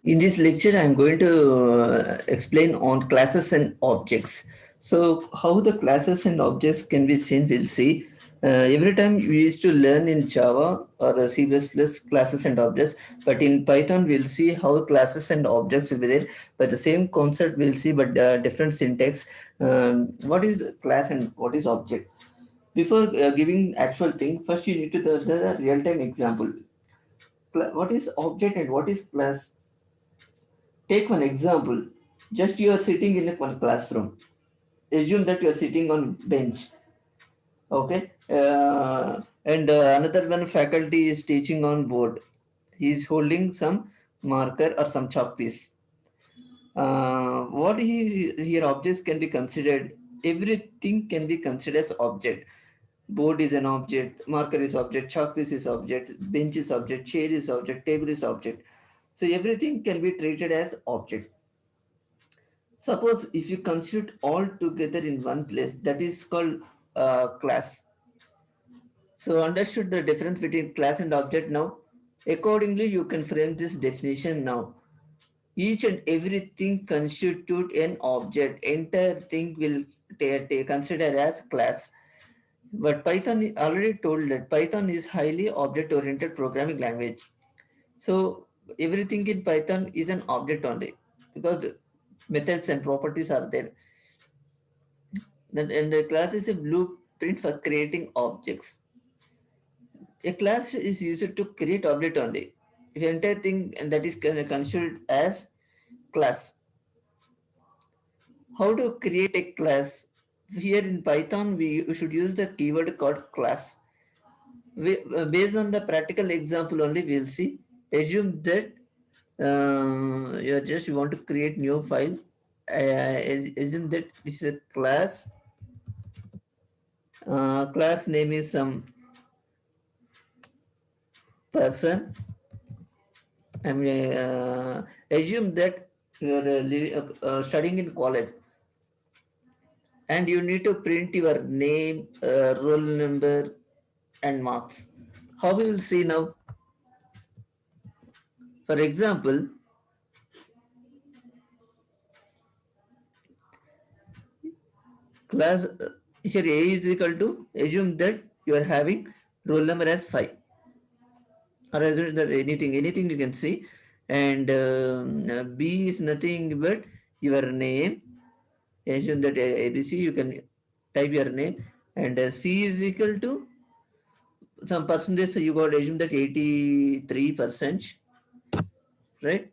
In this lecture, I am going to explain on classes and objects. So, how the classes and objects can be seen, we'll see. Every time we used to learn in Java or C++ classes and objects, but in Python, we'll see how classes and objects will be there. But the same concept we'll see, but different syntax. What is class and what is object? Before giving actual thing, first you need to the real-time example. What is object and what is class? Take one example. Just you are sitting in one classroom. Assume that you are sitting on bench. Okay. And another one faculty is teaching on board. He is holding some marker or some chalk piece. What he here objects can be considered. Everything can be considered as object. Board is an object. Marker is object. Chalk piece is object. Bench is object. Chair is object. Table is object. So everything can be treated as object. Suppose if you consider all together in one place, that is called class. So understood the difference between class and object now. Accordingly, you can frame this definition now. Each and everything constitute an object. Entire thing will consider as class. But Python already told that Python is highly object-oriented programming language. So everything in Python is an object only because the methods and properties are there. And a class is a blueprint for creating objects. A class is used to create object only. If entire thing and that is considered as class. How to create a class? Here in Python, we should use the keyword called class. Based on the practical example only, we'll see. Assume that you want to create new file. Assume that this is a class. Class name is some person. I mean, assume that you are studying in college and you need to print your name, roll number, and marks. How we will see now? For example, class here A is equal to assume that you are having roll number as 5 or assume that anything you can see, and B is nothing but your name. Assume that ABC you can type your name, and C is equal to some percentage. So you got assume that 83%, right?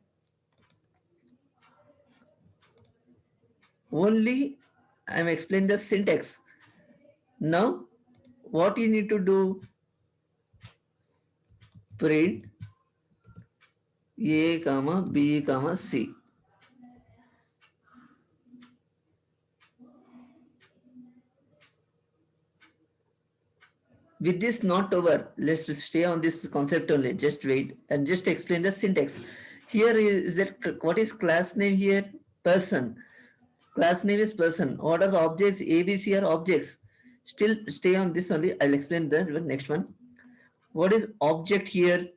Only I'm explaining the syntax. Now what you need to do, print A comma B comma C. With this not over, let's stay on this concept only. Just wait and just explain the syntax. Here is that what is class name here? Person. Class name is person. What are the objects? ABC are objects. Still stay on this only. I'll explain the next one. What is object here?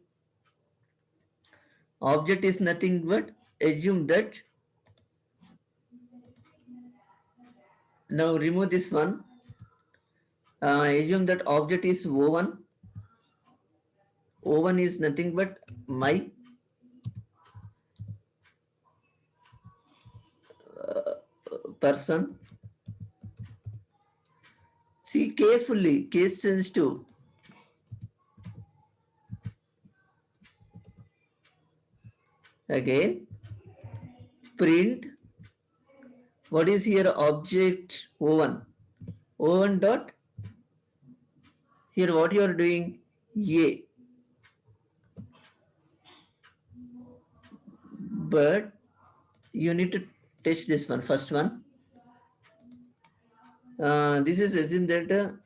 Object is nothing but assume that. Now remove this one. Assume that object is O1. O1 is nothing but my person. See carefully, case sensitive. Again, print. What is here object O1? O1 dot. Here what you are doing? A. But you need to test this one, first one. This is assume that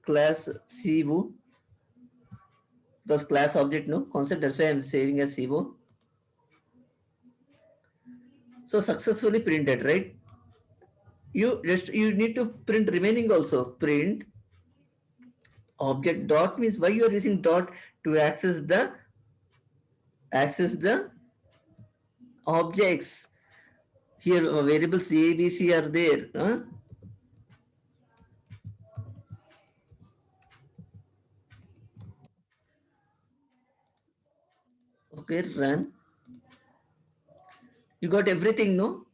class CO, because class object no concept, that's why I'm saving as CO. So successfully printed, right? You need to print remaining also. Print object dot means why you are using dot to access the objects. Here variables A, B, C are there. Huh? Okay, run. You got everything, no?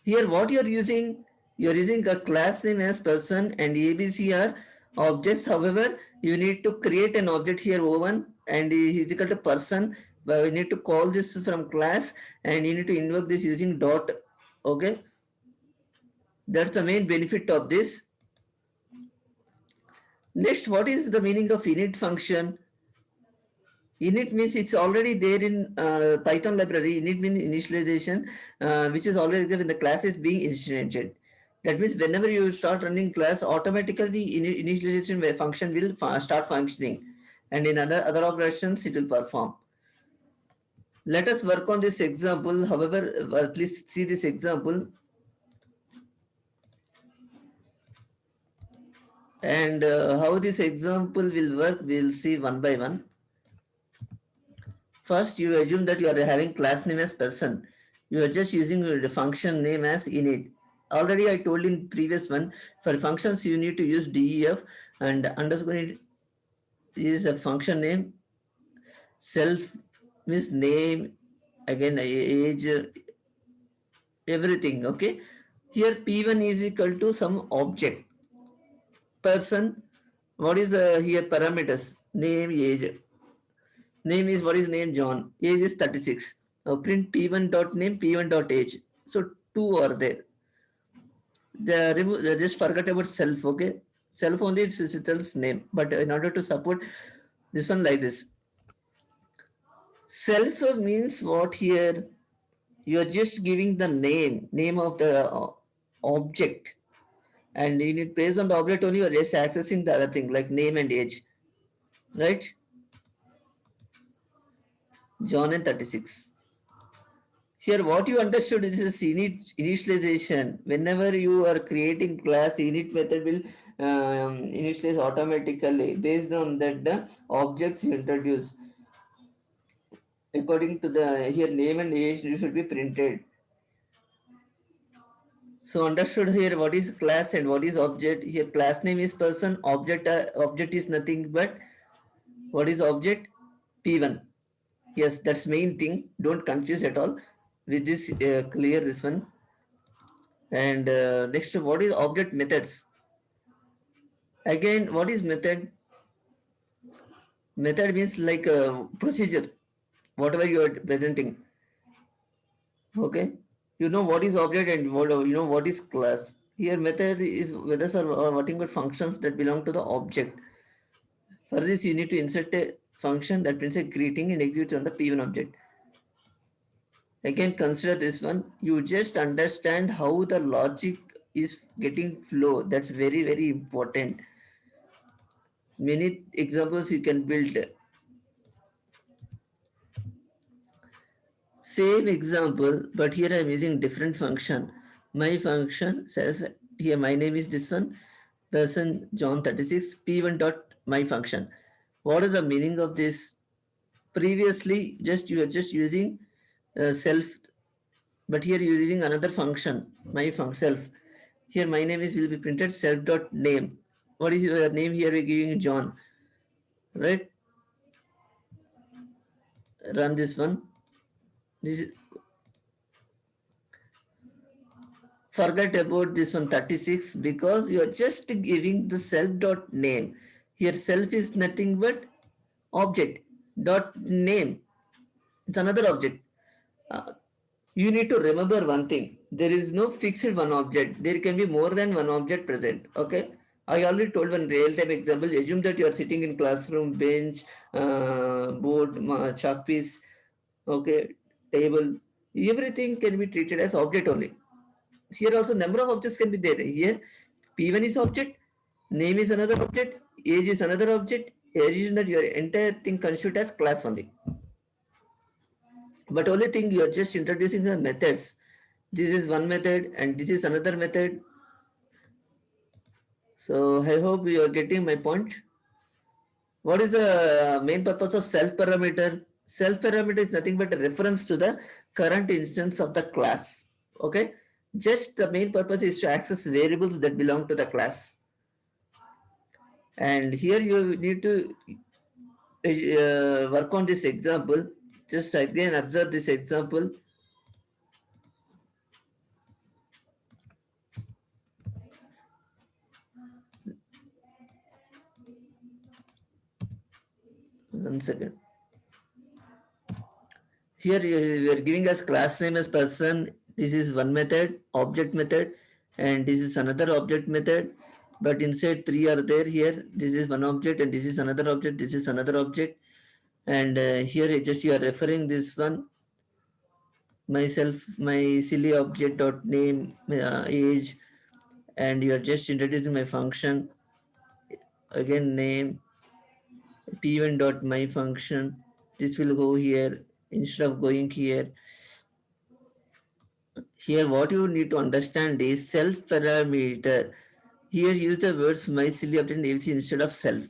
Here what you're using a class name as person and ABC are objects. However, you need to create an object here O1 and is equal to person. But we need to call this from class and you need to invoke this using dot. Okay, that's the main benefit of this. Next, what is the meaning of init function? Init means it's already there in Python library. Init means initialization, which is already there when the class is being initiated. That means whenever you start running class, automatically the initialization function will start functioning, and in other operations it will perform. Let us work on this example. However, please see this example, and how this example will work. We'll see one by one. First, you assume that you are having class name as person. You are just using the function name as init. Already I told in previous one, for functions you need to use def and underscore it is a function name. Self means name, again age, everything. Okay. Here P1 is equal to some object. Person, what is here parameters? Name, age. Name is what is name John. Age is 36. Now print p1 dot name, p1 dot age. So two are there. They just forgot about self. Okay, self only is itself's name. But in order to support this one like this, self means what here? You are just giving the name of the object, and you need based on the object only. You are just accessing the other thing like name and age, right? John and 36. Here, what you understood is this initialization. Whenever you are creating class, init method will initialize automatically based on that the objects you introduce. According to the here name and age should be printed. So understood here what is class and what is object. Here class name is person, object is nothing but what is object? P1. Yes, that's main thing. Don't confuse at all. With this clear this one. And next, what is object methods? Again, what is method? Method means like a procedure, whatever you are presenting. Okay, you know what is object and what you know what is class. Here, method is methods are whatever functions that belong to the object. For this, you need to insert a function that prints a greeting and executes on the P1 object. Again, consider this one. You just understand how the logic is getting flow. That's very important. Many examples you can build. Same example, but here I am using different function. My function self, here my name is this one, person John 36, p1 dot my function. What is the meaning of this? Previously, just you are just using self, but here you are using another function, my function self. Here my name is will be printed self dot name. What is your name here? We're giving John, right? Run this one. This is, forget about this one 36 because you are just giving the self dot name. Here self is nothing but object dot name. It's another object. Uh, you need to remember one thing. There is no fixed one object. There can be more than one object present. Okay. I already told one real-time example. Assume that you are sitting in classroom, bench, board, chalk piece, okay, table. Everything can be treated as object only. Here also number of objects can be there. Here P1 is object, name is another object, age is another object. Age is that your entire thing constituted as class only. But only thing you are just introducing the methods. This is one method and this is another method. So I hope you are getting my point. What is the main purpose of self parameter? Self parameter is nothing but a reference to the current instance of the class. Okay, just the main purpose is to access variables that belong to the class. And here you need to work on this example. Just again observe this example. One second. Here we are giving us class name as person. This is one method, object method, and this is another object method. But inside three are there here. This is one object and this is another object. This is another object. And here just you are referring this one myself, my silly object dot name, age, and you are just introducing my function. Again name p1 dot my function. This will go here instead of going here. Here, what you need to understand is self parameter. Here, use the words my silly object name instead of self.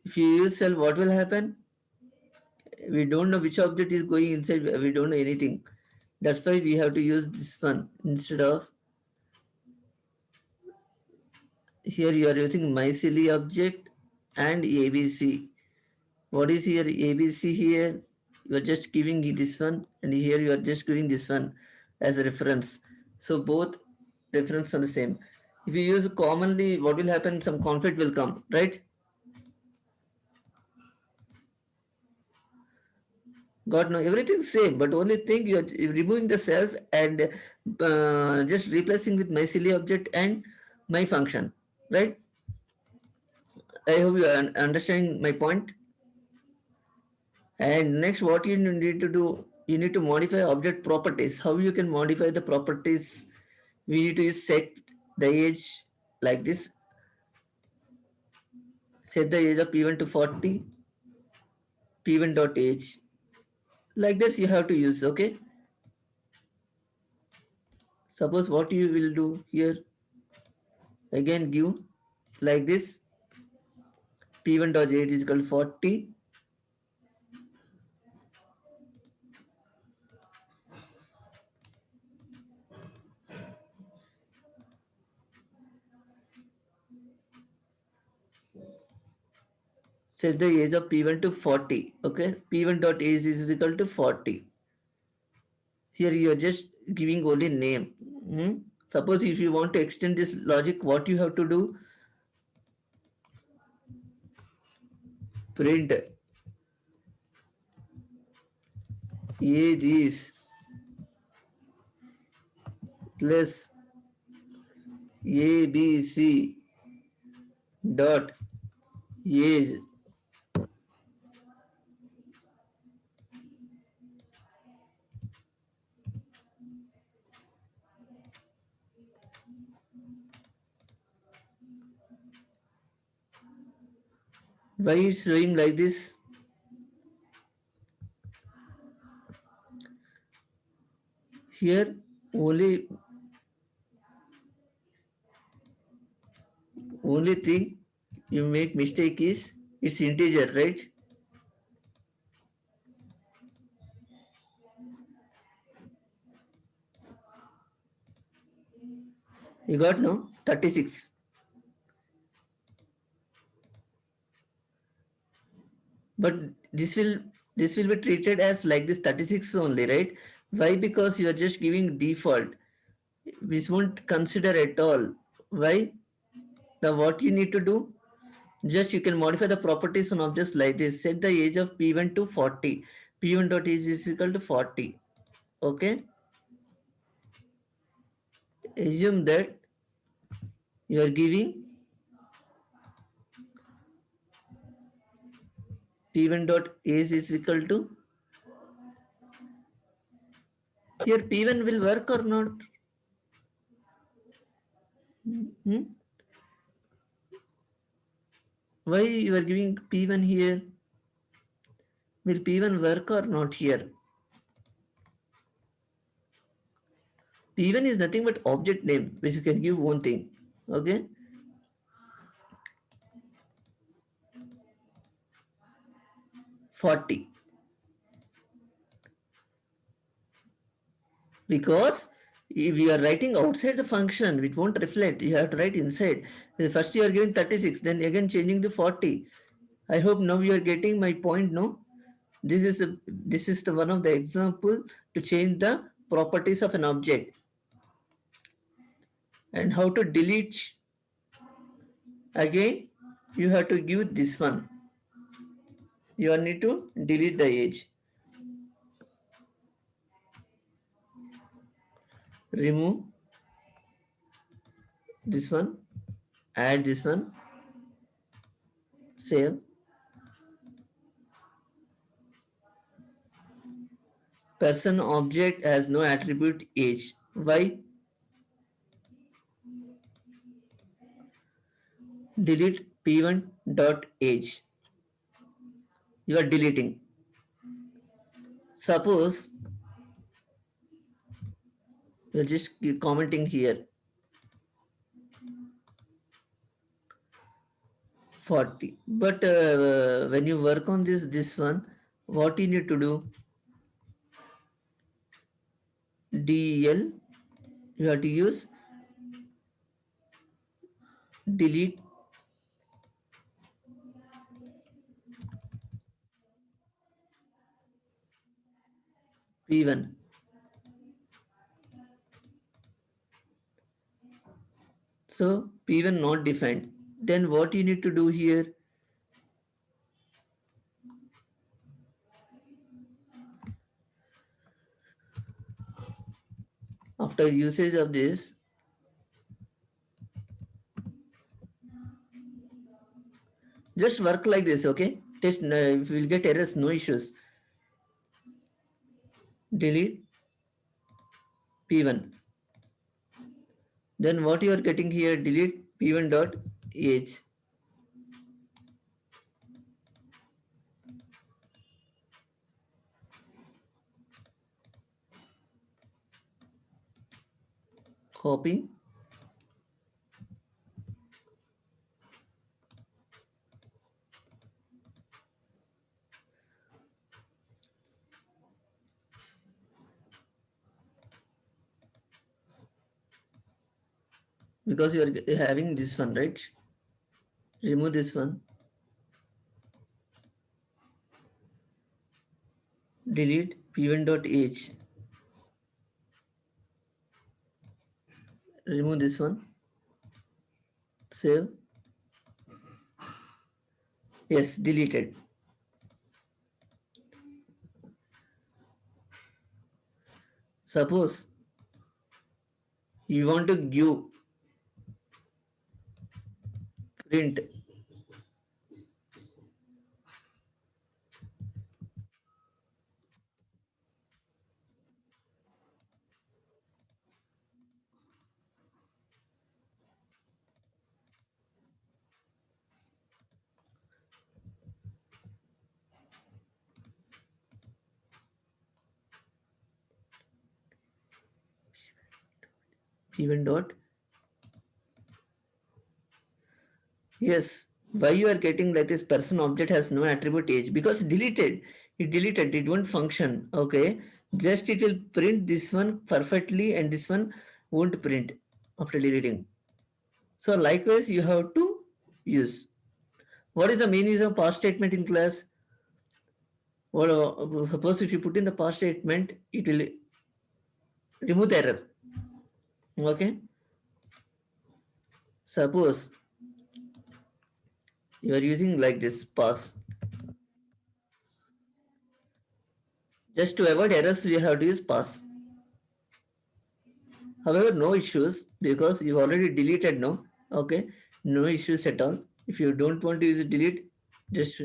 If you use self, what will happen? We don't know which object is going inside. We don't know anything. That's why we have to use this one instead of. Here, you are using my silly object and ABC. What is here? ABC here. You are just giving this one, and here you are just giving this one as a reference. So both reference are the same. If you use commonly, what will happen? Some conflict will come, right? Got no everything same, but only thing you are removing the self and just replacing with my silly object and my function, right? I hope you are understanding my point. And next, what you need to do, you need to modify object properties. How you can modify the properties? We need to use set the age like this. Set the age of p1 to 40, p1 dot age. Like this, you have to use. Okay. Suppose what you will do here. Again, give like this. P1 dot age is equal to 40. Set the age of P1 to 40. Okay, P1 dot age is equal to 40. Here you are just giving only name. Suppose if you want to extend this logic, what you have to do? Print age is plus ABC dot age. Why it's showing like this? Here only thing you make mistake is it's integer, right? You got no 36. But this will be treated as like this 36 only, right? Why? Because you are just giving default. This won't consider at all. Why? The what you need to do? Just you can modify the properties on objects like this. Set the age of p1 to 40. P1 dot age is equal to 40. Okay. Assume that you are giving p1 dot age is equal to. Here p1 will work or not? Hmm? Why you are giving p1 here? Will p1 work or not here? P1 is nothing but object name, which you can give one thing. Okay. $40. because if you are writing outside the function, it won't reflect. You have to write inside. First you are giving 36, then again changing to 40. I hope now you are getting my point, no? This is the one of the example to change the properties of an object. And how to delete, again you have to give this one. You need to delete the age. Remove this one, add this one, save. Person object has no attribute age. Why? Delete p1 dot age. You are deleting. Suppose you're just commenting here 40. But when you work on this one, what you need to do? DL, you have to use delete p1. So p1 not defined. Then what you need to do here? After usage of this, just work like this, okay? Test, if you will get errors, no issues. Delete p1. Then what you are getting here? Delete p1 dot age. Copy. Because you are having this one, right? Remove this one. Delete p1 dot age. Remove this one. Save. Yes, deleted. Suppose you want to give print p1 dot. Yes, why you are getting like this person object has no attribute age? Because deleted. It deleted, it won't function. Okay. Just it will print this one perfectly and this one won't print after deleting. So likewise you have to use. What is the main use of past statement in class? Well, suppose if you put in the past statement, it will remove the error. Okay. Suppose you are using like this pass. Just to avoid errors, we have to use pass. However, no issues because you already deleted now. Okay, no issues at all. If you don't want to use delete, just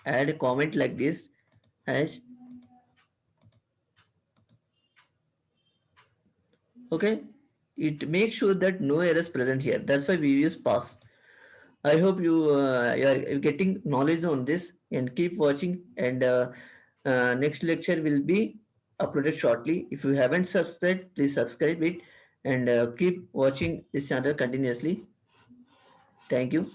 add a comment like this as okay. It makes sure that no errors present here. That's why we use pass. I hope you are getting knowledge on this and keep watching. And next lecture will be uploaded shortly. If you haven't subscribed, please subscribe it and keep watching this channel continuously. Thank you.